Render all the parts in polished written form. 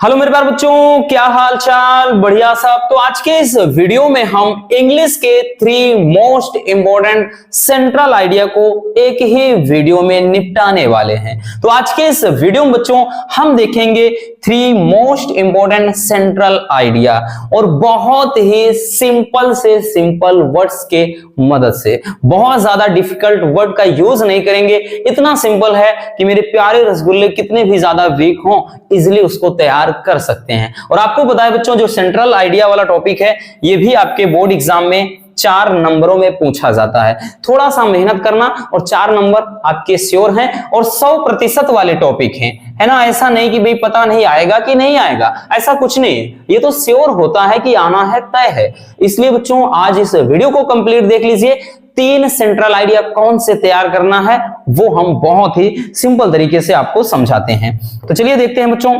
Hello मेरे प्यारे बच्चों, क्या हाल चाल? बढ़िया सब। तो आज के इस वीडियो में हम इंग्लिश के 3 मोस्ट इंपॉर्टेंट सेंट्रल आइडिया को एक ही वीडियो में निपटाने वाले हैं। तो आज के इस वीडियो में बच्चों हम देखेंगे 3 मोस्ट इंपॉर्टेंट सेंट्रल आइडिया और बहुत ही सिंपल से सिंपल वर्ड्स के मदद से। बहुत ज्यादा डिफिकल्ट वर्ड का यूज नहीं करेंगे, इतना सिंपल है कि मेरे प्यारे रसगुल्ले कितने भी ज्यादा वीक हों इजिली उसको तैयार कर सकते हैं। और आपको पता है बच्चों, जो सेंट्रल आइडिया वाला टॉपिक है ये भी आपके बोर्ड एग्जाम में 4 नंबरों में पूछा जाता है। थोड़ा सा मेहनत करना और 4 नंबर आपके श्योर हैं और 100% वाले टॉपिक हैं, है ना। ऐसा नहीं कि भाई पता नहीं आएगा कि नहीं आएगा, ऐसा कुछ नहीं है। ये तो श्योर होता है कि आना है, तय है। इसलिए बच्चों आज इस वीडियो को कंप्लीट देख लीजिए। 3 सेंट्रल आइडिया कौन से तैयार करना है वो हम बहुत ही सिंपल तरीके से आपको समझाते हैं। तो चलिए देखते हैं बच्चों।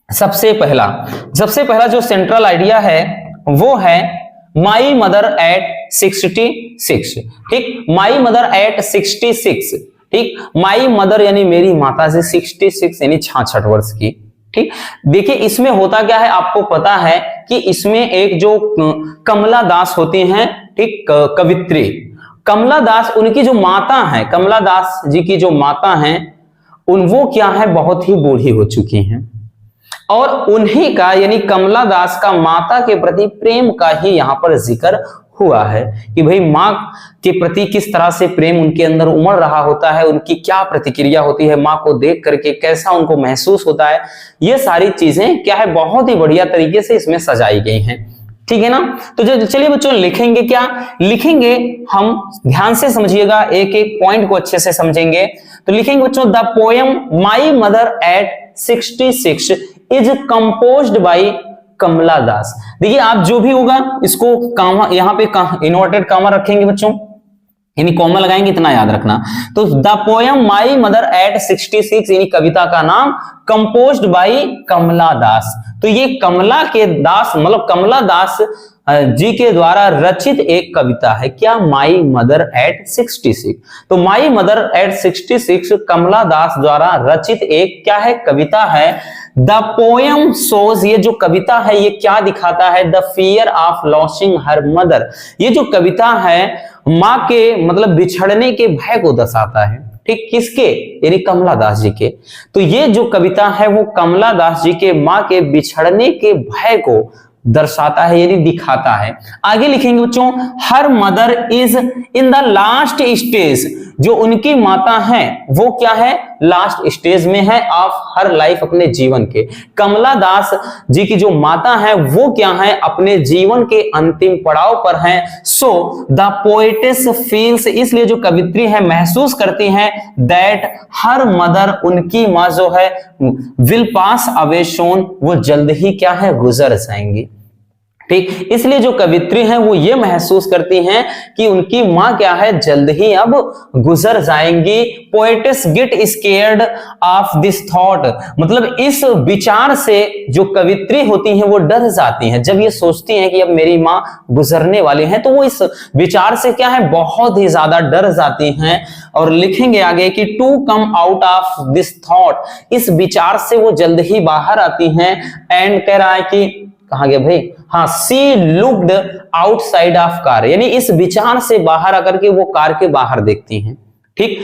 सबसे पहला जो सेंट्रल आइडिया है वो है माई मदर एट 66। ठीक, माई मदर एट 66। ठीक, माई मदर यानी मेरी माता से 66 यानी 66 वर्ष की। ठीक, देखिए इसमें होता क्या है, आपको पता है कि इसमें एक जो कमला दास होती हैं, ठीक, कवित्री कमला दास, उनकी जो माता है, कमला दास जी की जो माता हैं वो क्या है, बहुत ही बूढ़ी हो चुकी हैं। और उन्हीं का यानी कमला दास का माता के प्रति प्रेम का ही यहां पर जिक्र हुआ है कि भाई माँ के प्रति किस तरह से प्रेम उनके अंदर उमड़ रहा होता है, उनकी क्या प्रतिक्रिया होती है, माँ को देख करके कैसा उनको महसूस होता है। ये सारी चीजें क्या है, बहुत ही बढ़िया तरीके से इसमें सजाई गई हैं। ठीक है ना। तो चलिए बच्चों लिखेंगे, क्या लिखेंगे हम, ध्यान से समझिएगा, एक एक पॉइंट को अच्छे से समझेंगे। तो लिखेंगे बच्चों, the poem my mother at 66 is composed by Kamala Das. देखिए आप जो भी होगा इसको कामा, यहां पे इन्वर्टेड कामा रखेंगे बच्चों, यानी कॉमा लगाएंगे, इतना याद रखना। तो the poem my mother at 66 यानी कविता का नाम कंपोज्ड बाई कमला दास। तो ये कमला के दास मतलब कमला दास जी के द्वारा रचित एक कविता है, क्या, माई मदर एट 66। तो माई मदर एट 66 कमला दास द्वारा रचित एक क्या है, कविता है। द पोएम शोज, ये जो कविता है ये क्या दिखाता है, the fear of losing her mother. ये जो कविता है माँ के मतलब बिछड़ने के भय को दर्शाता है। ठीक, किसके, यानी कमला दास जी के। तो ये जो कविता है वो कमला दास जी के माँ के बिछड़ने के भय को दर्शाता है यानी दिखाता है। आगे लिखेंगे बच्चों, her mother is in the last stage. जो उनकी माता है वो क्या है, लास्ट स्टेज में है ऑफ हर लाइफ, अपने जीवन के। कमला दास जी की जो माता है वो क्या है, अपने जीवन के अंतिम पड़ाव पर है। सो द पोएटेस फील्स, इसलिए जो कवित्री है महसूस करती हैं, दैट हर मदर, उनकी माँ जो है, विल पास अवे सोन, वो जल्द ही क्या है, गुजर जाएंगी। ठीक, इसलिए जो कवित्री हैं वो ये महसूस करती हैं कि उनकी माँ क्या है, जल्द ही अब गुजर जाएंगी। Poetess get scared of this thought, मतलब इस विचार से जो कवित्री होती हैं वो डर जाती हैं। जब ये सोचती हैं कि अब मेरी माँ गुजरने वाली हैं तो वो इस विचार से क्या है, बहुत ही ज्यादा डर जाती हैं। और लिखेंगे आगे कि to come out of this thought, इस विचार से वो जल्द ही बाहर आती हैं। एंड कह रहा है कि कहां गया भाई, हाँ, सी लुक्ड आउटसाइड ऑफ कार, यानी इस विचार से बाहर आकर के वो कार के बाहर देखती हैं। ठीक,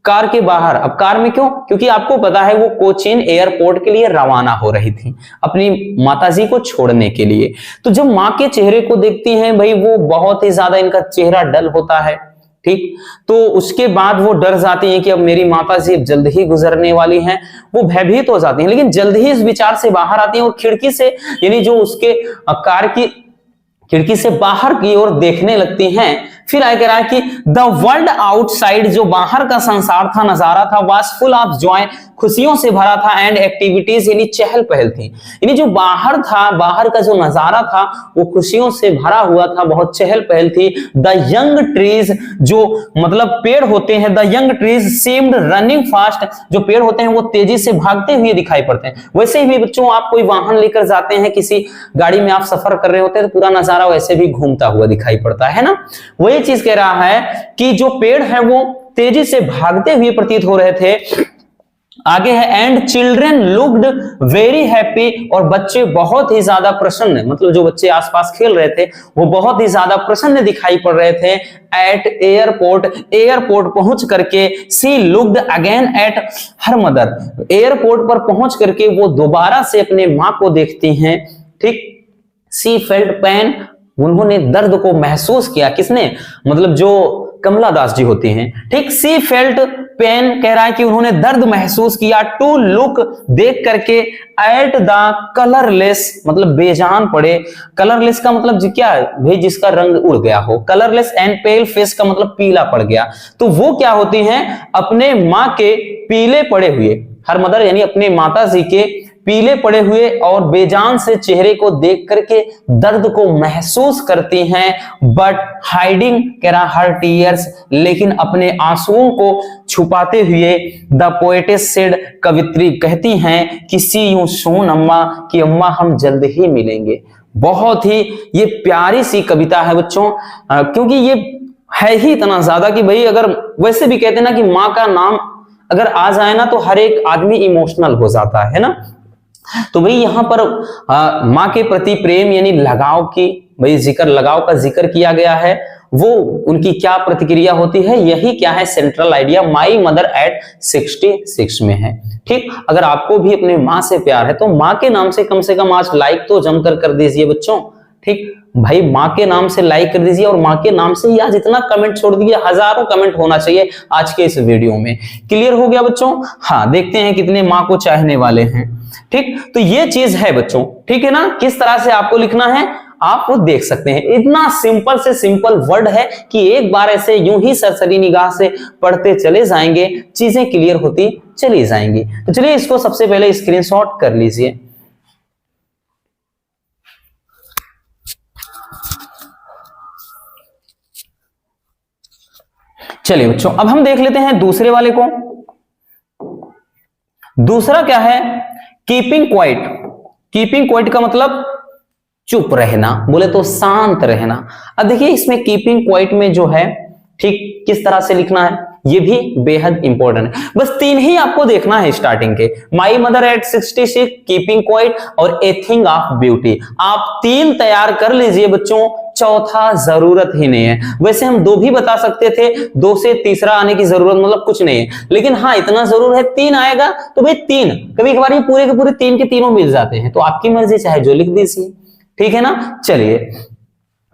कार के बाहर, अब कार में क्यों, क्योंकि आपको पता है वो कोचीन एयरपोर्ट के लिए रवाना हो रही थी अपनी माताजी को छोड़ने के लिए। तो जब माँ के चेहरे को देखती हैं भाई वो बहुत ही ज्यादा, इनका चेहरा डल होता है। ठीक, तो उसके बाद वो डर जाती हैं कि अब मेरी माता जी जल्द ही गुजरने वाली हैं, वो भयभीत हो जाती हैं, लेकिन जल्द ही इस विचार से बाहर आती हैं और खिड़की से, यानी जो उसके कार की खिड़की से बाहर की ओर देखने लगती हैं। फिर आगे कह रहा है कि द वर्ल्ड आउटसाइड, जो बाहर का संसार था, नजारा था, वाज फुल ऑफ जॉय, खुशियों से भरा था, एंड एक्टिविटीज यानी चहल पहल थी। यानी जो बाहर था, बाहर का जो नजारा था वो खुशियों से भरा हुआ था, बहुत चहल पहल थी। द यंग ट्रीज, जो मतलब पेड़ होते हैं, the young trees seemed running fast, जो पेड़ होते हैं वो तेजी से भागते हुए दिखाई पड़ते हैं। वैसे ही बच्चों आप कोई वाहन लेकर जाते हैं, किसी गाड़ी में आप सफर कर रहे होते हैं तो पूरा नजारा वैसे भी घूमता हुआ दिखाई पड़ता है ना। वही चीज कह रहा है कि जो पेड़ है वो तेजी से भागते हुए प्रतीत हो रहे थे आगे है and children looked very happy, और बच्चे बहुत ही ज्यादा प्रसन्न, मतलब जो बच्चे आसपास खेल रहे थे वो बहुत ही ज्यादा प्रसन्न दिखाई पड़ रहे थे। एट एयरपोर्ट, एयरपोर्ट पहुंच करके she looked again at her mother, airport पर पहुंच करके वो दोबारा से अपने मां को देखती हैं। ठीक, सी फेल्ट पेन, उन्होंने दर्द को महसूस किया। किसने? मतलब जो कमला दास जी होती हैं। ठीक, सी फेल्ट पेन कह रहा है कि उन्होंने दर्द महसूस किया। टू लुक, देख करके, एट द कलरलेस, मतलब बेजान पड़े। कलरलेस का मतलब जी क्या है भाई? जिसका रंग उड़ गया हो। कलरलेस एंड पेल फेस का मतलब पीला पड़ गया। तो वो क्या होती हैं? अपने मां के पीले पड़े हुए, हर मदर यानी अपने माता जी के पीले पड़े हुए और बेजान से चेहरे को देख करके दर्द को महसूस करती हैं। बट हाइडिंग कह रहा हर टीयर्स, लेकिन अपने आंसुओं को छुपाते हुए द पोएटेस सेड, कवित्री कहती हैं कि सी यू सून अम्मा, कि अम्मा हम जल्द ही मिलेंगे। बहुत ही ये प्यारी सी कविता है बच्चों, क्योंकि ये है ही इतना ज्यादा कि भाई अगर वैसे भी कहते हैं ना कि माँ का नाम अगर आ जाए ना तो हर एक आदमी इमोशनल हो जाता है ना। तो भाई यहां पर माँ के प्रति प्रेम यानी लगाव की भाई जिक्र, लगाव का जिक्र किया गया है। वो उनकी क्या प्रतिक्रिया होती है, यही क्या है central idea my mother at 66 में है। ठीक, अगर आपको भी अपने माँ से प्यार है तो माँ के नाम से कम आज लाइक तो जमकर कर दीजिए बच्चों। ठीक भाई, माँ के नाम से लाइक कर दीजिए, और माँ के नाम से ही आज इतना कमेंट छोड़ दीजिए, हजारों कमेंट होना चाहिए आज के इस वीडियो में। क्लियर हो गया बच्चों? हाँ, देखते हैं कितने माँ को चाहने वाले हैं। ठीक, तो ये चीज है बच्चों, ठीक है ना। किस तरह से आपको लिखना है आप वो देख सकते हैं। इतना सिंपल से सिंपल वर्ड है कि एक बार ऐसे यूं ही सरसरी निगाह से पढ़ते चले जाएंगे, चीजें क्लियर होती चली जाएंगी। तो चलिए इसको सबसे पहले स्क्रीनशॉट कर लीजिए। चलिए बच्चों, अब हम देख लेते हैं दूसरे वाले को। दूसरा क्या है? Keeping quiet. कीपिंग क्वाइट का मतलब चुप रहना, बोले तो शांत रहना। अब देखिए इसमें कीपिंग क्वाइट में जो है ठीक किस तरह से लिखना है ये भी बेहद इंपॉर्टेंट है। बस 3 ही आपको देखना है स्टार्टिंग के, माई मदर एट 66, कीपिंग क्वाइट और ए थिंग ऑफ ब्यूटी। आप 3 तैयार कर लीजिए बच्चों, चौथा जरूरत ही नहीं है। वैसे हम 2 भी बता सकते थे, 2 से तीसरा आने की जरूरत मतलब कुछ नहीं है, लेकिन हाँ इतना जरूर है 3 आएगा तो भाई 3, कभी कभार ये पूरे के पूरे 3 के तीनों मिल जाते हैं, तो आपकी मर्जी चाहे जो लिख दीजिए। ठीक है ना। चलिए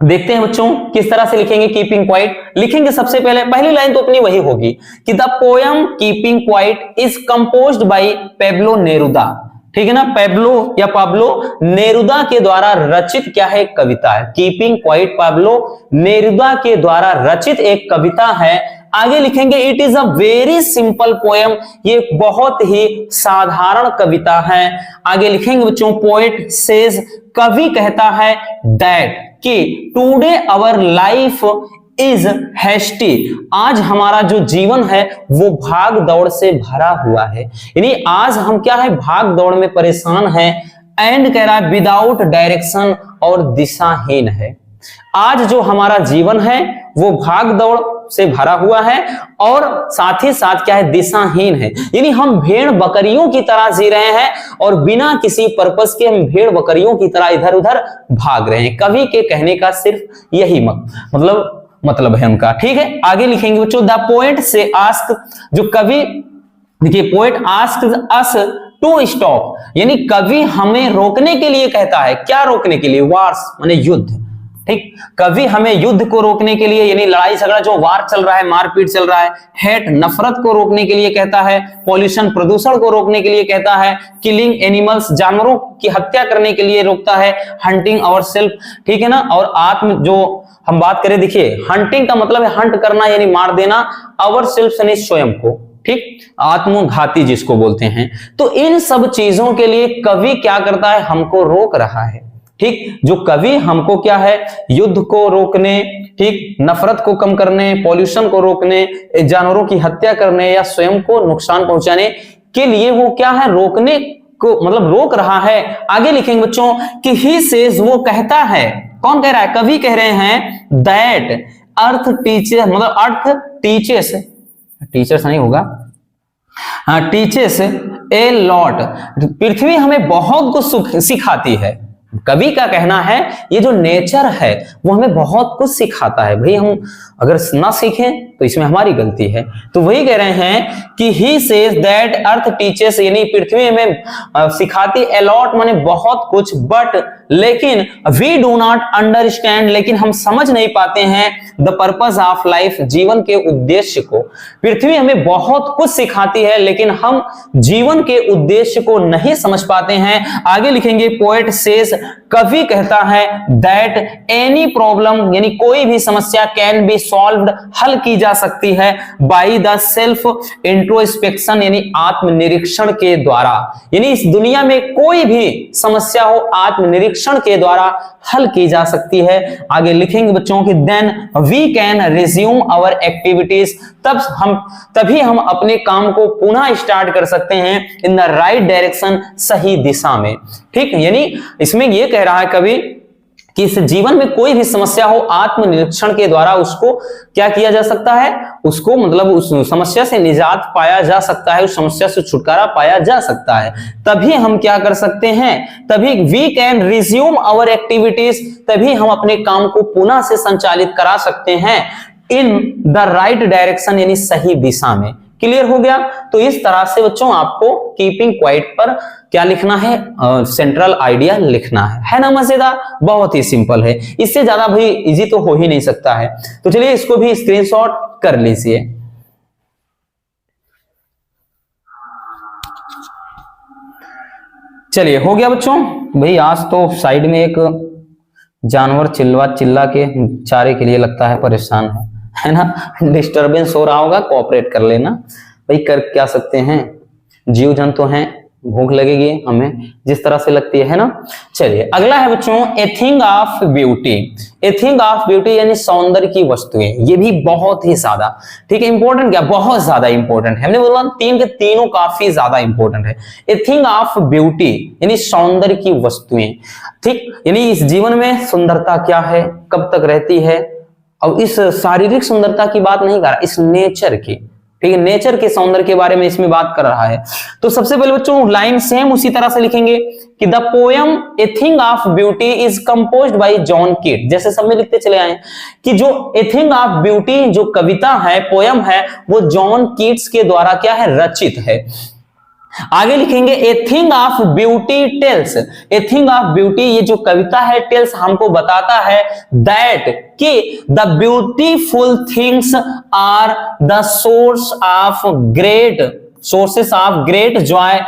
देखते हैं बच्चों किस तरह से लिखेंगे कीपिंग क्वाइट। लिखेंगे सबसे पहले पहली लाइन तो अपनी वही होगी कि the poem keeping quiet is composed bye Pablo Neruda. ठीक है ना, पेब्लो या पाब्लो नेरुदा के द्वारा रचित क्या है? कविता है। कीपिंग क्वाइट पाब्लो नेरुदा के द्वारा रचित एक कविता है। आगे लिखेंगे it is a very simple poem, ये बहुत ही साधारण कविता है। आगे लिखेंगे बच्चों पोएट सेज, कवि कहता है दैट कि today our life is hasty, आज हमारा जो जीवन है वो भाग दौड़ से भरा हुआ है, यानी आज हम क्या है भाग दौड़ में परेशान हैं। एंड कह रहा है विदाउट डायरेक्शन, और दिशाहीन है। आज जो हमारा जीवन है वो भाग दौड़ से भरा हुआ है और साथ ही साथ क्या है? दिशाहीन है, यानी हम भेड़ बकरियों की तरह जी रहे हैं और बिना किसी पर्पस के हम भेड़ बकरियों की तरह इधर उधर भाग रहे हैं। कवि के कहने का सिर्फ यही मतलब है उनका। ठीक है, आगे लिखेंगे बच्चों द पोएट से आस्क, जो कवि देखिए poet ask us to stop, यानी कवि हमें रोकने के लिए कहता है। क्या रोकने के लिए? वार्स माने युद्ध। ठीक, कवि हमें युद्ध को रोकने के लिए, यानी लड़ाई झगड़ा जो वार चल रहा है, मारपीट चल रहा है। हेट नफरत को रोकने के लिए कहता है। पॉल्यूशन प्रदूषण को रोकने के लिए कहता है। किलिंग एनिमल्स जानवरों की हत्या करने के लिए रोकता है। हंटिंग आवर सेल्फ, ठीक है ना। और आत्म जो हम बात करें, देखिए हंटिंग का मतलब है हंट करना यानी मार देना, आवर सेल्फ यानी स्वयं को, ठीक, आत्मघाती जिसको बोलते हैं। तो इन सब चीजों के लिए कवि क्या करता है? हमको रोक रहा है। ठीक, जो कवि हमको क्या है? युद्ध को रोकने, ठीक, नफरत को कम करने, पॉल्यूशन को रोकने, जानवरों की हत्या करने या स्वयं को नुकसान पहुंचाने के लिए वो क्या है? रोकने को मतलब रोक रहा है। आगे लिखेंगे बच्चों कि ही सेज, वो कहता है। कौन कह रहा है? कवि कह रहे हैं दैट अर्थ टीचर, मतलब अर्थ टीचर्स नहीं होगा, टीचेस ए लॉट, पृथ्वी हमें बहुत कुछ सिखाती है। कवि का कहना है ये जो नेचर है वो हमें बहुत कुछ सिखाता है। भाई हम अगर ना सीखें तो इसमें हमारी गलती है। तो वही कह रहे हैं कि he says that earth teaches, यानी पृथ्वी हमें सिखाती अलॉट माने बहुत कुछ, बट लेकिन वी डू नॉट अंडरस्टैंड, लेकिन हम समझ नहीं पाते हैं द पर्पस ऑफ लाइफ, जीवन के उद्देश्य को। पृथ्वी हमें बहुत कुछ सिखाती है लेकिन हम जीवन के उद्देश्य को नहीं समझ पाते हैं। आगे लिखेंगे पोएट सेज, कवि कहता है दैट एनी प्रॉब्लम, यानी कोई भी समस्या कैन बी सॉल्व्ड, हल की जा सकती है बाय द सेल्फ इंट्रोस्पेक्शन, यानी आत्मनिरीक्षण के द्वारा। यानी इस दुनिया में कोई भी समस्या हो आत्मनिरीक्षण के द्वारा हल की जा सकती है। आगे लिखेंगे बच्चों की then we can resume our activities, तभी हम अपने काम को पुनः स्टार्ट कर सकते हैं इन द राइट डायरेक्शन, सही दिशा में। ठीक, यानी इसमें यह कह रहा है कवि कि इस जीवन में कोई भी समस्या हो आत्मनिरीक्षण के द्वारा उसको क्या किया जा सकता है, उसको मतलब उस समस्या से निजात पाया जा सकता है, उस समस्या से छुटकारा पाया जा सकता है। तभी हम क्या कर सकते हैं, तभी we can resume our activities, तभी हम अपने काम को पुनः से संचालित करा सकते हैं इन द राइट डायरेक्शन, यानी सही दिशा में। क्लियर हो गया। तो इस तरह से बच्चों आपको कीपिंग क्वाइट पर क्या लिखना है, सेंट्रल आइडिया लिखना है ना। मजेदार, बहुत ही सिंपल है, इससे ज्यादा भाई इजी तो हो ही नहीं सकता है। तो चलिए इसको भी स्क्रीनशॉट कर लीजिए। चलिए हो गया बच्चों। भाई आज तो साइड में एक जानवर चिल्ला के चारे के लिए लगता है परेशान है ना, डिस्टरबेंस हो रहा होगा, कोऑपरेट कर लेना भाई। कर क्या सकते हैं, जीव जंतु हैं, भूख लगेगी हमें जिस तरह से लगती है ना। चलिए अगला है बच्चों ए thing of beauty. A thing of beauty यानी सौंदर्य की वस्तुएं, ये भी बहुत ही ज्यादा ठीक है इंपॉर्टेंट, क्या बहुत ज्यादा इंपॉर्टेंट है। हमने बोला तीन के तीनों काफी ज्यादा इंपॉर्टेंट है। ए थिंग ऑफ ब्यूटी यानी सौंदर्य की वस्तुएं, ठीक, यानी इस जीवन में सुंदरता क्या है, कब तक रहती है। अब इस शारीरिक सुंदरता की बात नहीं कर रहा, इस नेचर की, ठीक है, नेचर के सौंदर्य के बारे में इसमें बात कर रहा है। तो सबसे पहले बच्चों लाइन सेम उसी तरह से लिखेंगे कि the poem A thing of beauty is composed bye John कीट, जैसे सब में लिखते चले आए कि जो ए थिंग ऑफ ब्यूटी जो कविता है, पोयम है, वो जॉन कीट्स के द्वारा क्या है, रचित है। आगे लिखेंगे a thing of beauty tells, a thing of beauty ये जो कविता है टेल्स हमको बताता है दैट कि the beautiful things are the sources of great joy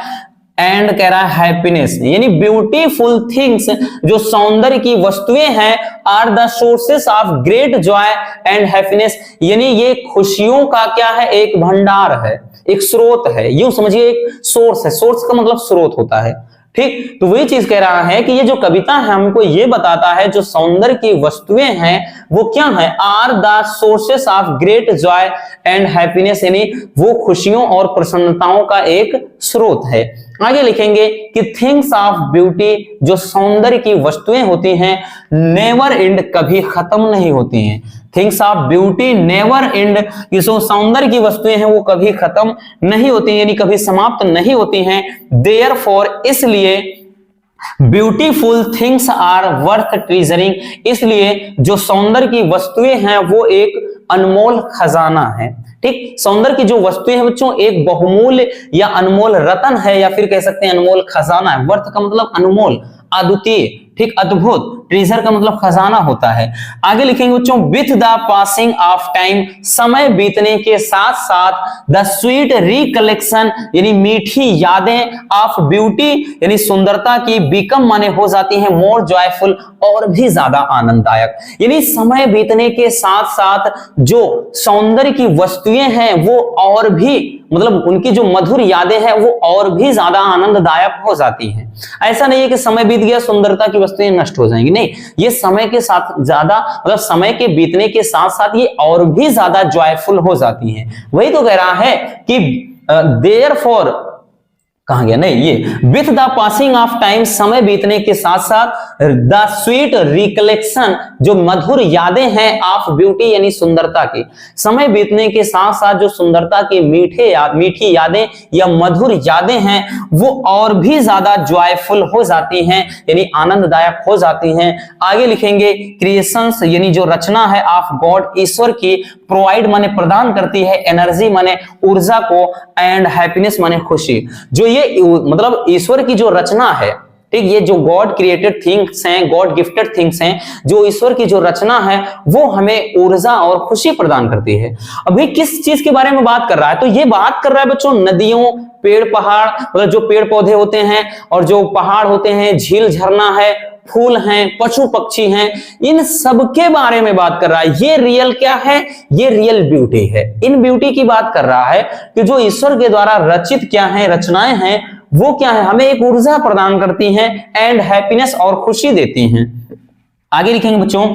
and कह रहा है हैप्पीनेस, यानी ब्यूटीफुल थिंग्स जो सौंदर्य की वस्तुएं हैं are the sources of great joy and happiness, यानी ये खुशियों का क्या है, एक भंडार है, एक स्रोत है, यूं समझिए एक सोर्स है। सोर्स का मतलब स्रोत होता है, ठीक। तो वही चीज कह रहा है कि ये जो कविता है हमको ये बताता है जो सौंदर्य की वस्तुएं हैं वो क्या है, are the sources of great joy and happiness, यानी वो खुशियों और प्रसन्नताओं का एक स्रोत है। आगे लिखेंगे कि थिंग्स ऑफ ब्यूटी जो सौंदर्य की वस्तुएं होती हैं नेवर एंड, कभी खत्म नहीं होती हैं। Things of beauty never and, ये जो सौंदर्य की वस्तुएं हैं वो कभी खत्म नहीं होती, यानी कभी समाप्त नहीं होती हैं। देयरफॉर, इसलिए ब्यूटीफुल थिंग्स आर वर्थ ट्रेजरिंग, इसलिए जो सौंदर्य की वस्तुएं हैं वो एक अनमोल खजाना है, ठीक। सौंदर्य की जो वस्तुएं हैं बच्चों एक बहुमूल्य या अनमोल रत्न है, या फिर कह सकते हैं अनमोल खजाना है। वर्थ का मतलब अनमोल, अद्वितीय, ठीक, अद्भुत। ट्रेजर का मतलब खजाना होता है। आगे लिखेंगे बच्चों with the passing of time, समय बीतने के साथ साथ द स्वीट रिकलेक्शन, यानी मीठी यादें ऑफ ब्यूटी, यानी सुंदरता की, बिकम माने हो जाती हैं मोर जॉयफुल, और भी ज्यादा आनंददायक। यानी समय बीतने के साथ साथ जो सौंदर्य की वस्तुएं हैं वो और भी मतलब उनकी जो मधुर यादें हैं वो और भी ज्यादा आनंददायक हो जाती हैं। ऐसा नहीं है कि समय बीत गया सुंदरता की वस्तुएं नष्ट हो जाएंगी, नहीं, ये समय के साथ ज्यादा मतलब समय के बीतने के साथ साथ ये और भी ज्यादा जॉयफुल हो जाती हैं। वही तो कह रहा है कि देयरफॉर कहां गया, नहीं ये with the passing of time, समय बीतने के साथ साथ द स्वीट रिकलेक्शन, जो मधुर यादें हैं ऑफ ब्यूटी यानी सुंदरता की, समय बीतने के साथ साथ जो सुंदरता की मीठी यादें या मधुर यादें हैं वो और भी ज्यादा जॉयफुल हो जाती हैं यानी आनंददायक हो जाती हैं। आगे लिखेंगे क्रिएशंस यानी जो रचना है ऑफ गॉड, ईश्वर की, प्रोवाइड माने प्रदान करती है, एनर्जी माने ऊर्जा को, एंड हैप्पीनेस माने खुशी। जो ये मतलब ईश्वर की जो रचना है, ठीक, ये जो गॉड क्रिएटेड थिंग्स हैं, गॉड गिफ्टेड थिंग्स हैं, जो ईश्वर की जो रचना है वो हमें ऊर्जा और खुशी प्रदान करती है। अभी किस चीज के बारे में बात कर रहा है, तो ये बात कर रहा है बच्चों नदियों, पेड़ पहाड़, मतलब जो पेड़ पौधे होते हैं और जो पहाड़ होते हैं, झील झरना है, फूल हैं, पशु पक्षी हैं, इन सब के बारे में बात कर रहा है। ये रियल क्या है, ये रियल ब्यूटी है। इन ब्यूटी की बात कर रहा है कि जो ईश्वर के द्वारा रचित क्या है, रचनाएं हैं, वो क्या है, हमें एक ऊर्जा प्रदान करती हैं एंड हैप्पीनेस और खुशी देती हैं। आगे लिखेंगे बच्चों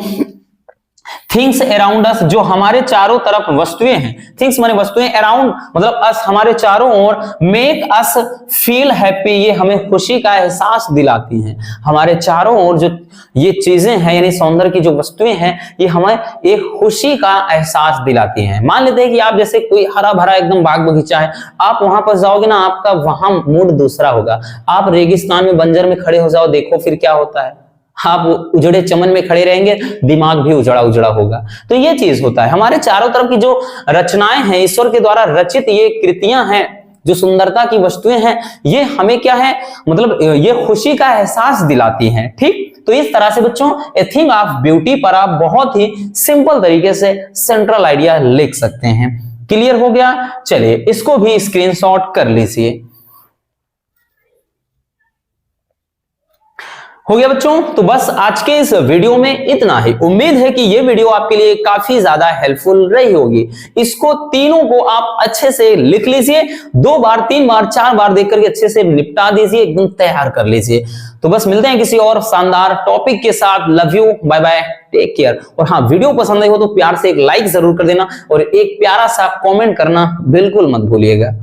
थिंग्स अराउंड अस, जो हमारे चारों तरफ वस्तुएं हैं, थिंग्स माने वस्तुएं, अराउंड मतलब अस हमारे चारों ओर, मेक अस फील हैप्पी, ये हमें खुशी का एहसास दिलाती हैं। हमारे चारों ओर जो ये चीजें हैं यानी सौंदर्य की जो वस्तुएं हैं ये हमें एक खुशी का एहसास दिलाती हैं। मान लेते हैं कि आप जैसे कोई हरा भरा एकदम बाग बगीचा है, आप वहां पर जाओगे ना, आपका वहां मूड दूसरा होगा। आप रेगिस्तान में बंजर में खड़े हो जाओ, देखो फिर क्या होता है, आप उजड़े चमन में खड़े रहेंगे, दिमाग भी उजड़ा उजड़ा होगा। तो ये चीज होता है, हमारे चारों तरफ की जो रचनाएं हैं, ईश्वर के द्वारा रचित ये कृतियां हैं, जो सुंदरता की वस्तुएं हैं, ये हमें क्या है, मतलब ये खुशी का एहसास दिलाती हैं। ठीक, तो इस तरह से बच्चों ए थिंग ऑफ ब्यूटी पर आप बहुत ही सिंपल तरीके से सेंट्रल आइडिया लिख सकते हैं। क्लियर हो गया? चलिए इसको भी स्क्रीनशॉट कर लीजिए। हो गया बच्चों, तो बस आज के इस वीडियो में इतना ही। उम्मीद है कि ये वीडियो आपके लिए काफी ज्यादा हेल्पफुल रही होगी। इसको तीनों को आप अच्छे से लिख लीजिए, 2 बार 3 बार 4 बार देख करके अच्छे से निपटा दीजिए, एकदम तैयार कर लीजिए। तो बस मिलते हैं किसी और शानदार टॉपिक के साथ। Love you, bye bye, take care. और हाँ, वीडियो पसंद आई हो तो प्यार से एक लाइक जरूर कर देना और एक प्यारा सा कॉमेंट करना बिल्कुल मत भूलिएगा।